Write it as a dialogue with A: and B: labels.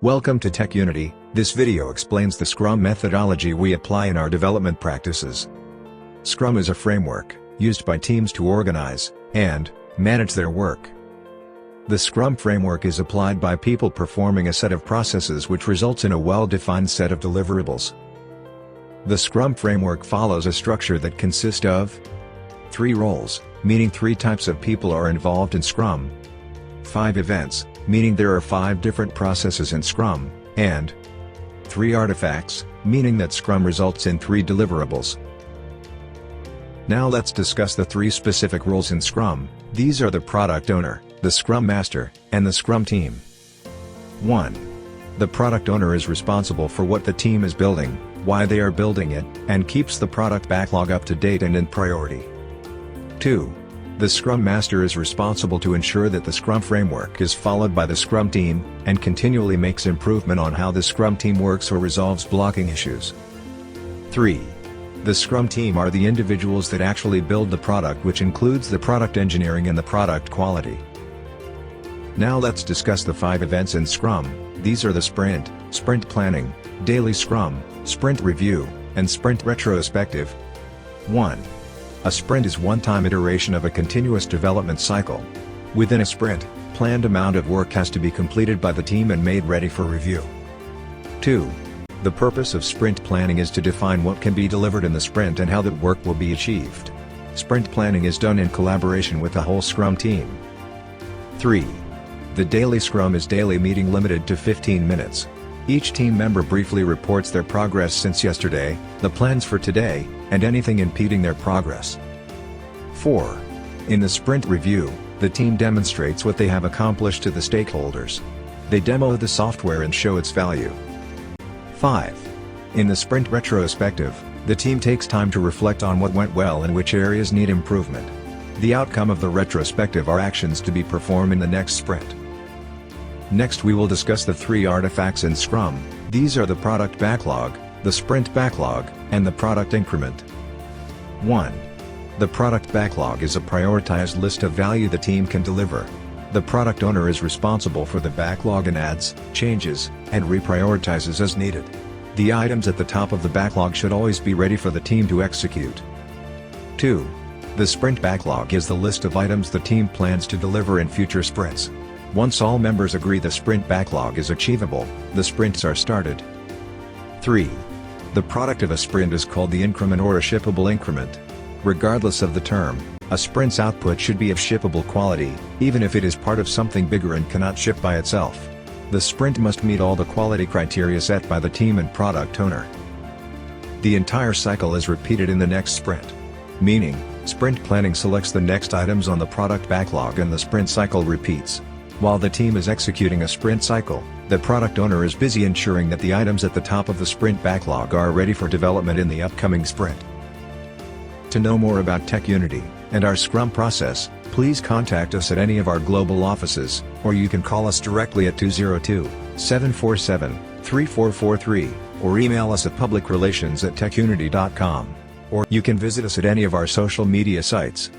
A: Welcome to TechUnity. This video explains the Scrum methodology we apply in our development practices. Scrum is a framework used by teams to organize and manage their work. The Scrum framework is applied by people performing a set of processes which results in a well-defined set of deliverables. The Scrum framework follows a structure that consists of 3 roles, meaning 3 types of people are involved in Scrum, 5 events, meaning there are 5 different processes in Scrum, and 3 artifacts, meaning that Scrum results in 3 deliverables. Now let's discuss the 3 specific roles in Scrum. These are the product owner, the Scrum Master, and the Scrum team. 1. The product owner is responsible for what the team is building, why they are building it, and keeps the product backlog up to date and in priority. 2. The Scrum Master is responsible to ensure that the Scrum framework is followed by the Scrum team, and continually makes improvement on how the Scrum team works or resolves blocking issues. 3. The Scrum team are the individuals that actually build the product, which includes the product engineering and the product quality. Now let's discuss the 5 events in Scrum. These are the sprint, sprint planning, daily Scrum, sprint review, and sprint retrospective. 1. A sprint is one-time iteration of a continuous development cycle. Within a sprint, planned amount of work has to be completed by the team and made ready for review. 2. The purpose of sprint planning is to define what can be delivered in the sprint and how that work will be achieved. Sprint planning is done in collaboration with the whole Scrum team. 3. The daily Scrum is daily meeting limited to 15 minutes. Each team member briefly reports their progress since yesterday, the plans for today, and anything impeding their progress. 4. In the sprint review, the team demonstrates what they have accomplished to the stakeholders. They demo the software and show its value. 5. In the sprint retrospective, the team takes time to reflect on what went well and which areas need improvement. The outcome of the retrospective are actions to be performed in the next sprint. Next we will discuss the 3 artifacts in Scrum. These are the product backlog, the sprint backlog, and the product increment. 1. The product backlog is a prioritized list of value the team can deliver. The product owner is responsible for the backlog and adds, changes, and reprioritizes as needed. The items at the top of the backlog should always be ready for the team to execute. 2. The sprint backlog is the list of items the team plans to deliver in future sprints. Once all members agree the sprint backlog is achievable, the sprints are started. 3. The product of a sprint is called the increment or a shippable increment. Regardless of the term, a sprint's output should be of shippable quality, even if it is part of something bigger and cannot ship by itself. The sprint must meet all the quality criteria set by the team and product owner. The entire cycle is repeated in the next sprint. Meaning, sprint planning selects the next items on the product backlog and the sprint cycle repeats. While the team is executing a sprint cycle, the product owner is busy ensuring that the items at the top of the sprint backlog are ready for development in the upcoming sprint. To know more about TechUnity and our Scrum process, please contact us at any of our global offices, or you can call us directly at 202-747-3443, or email us at publicrelations@techunity.com. Or you can visit us at any of our social media sites.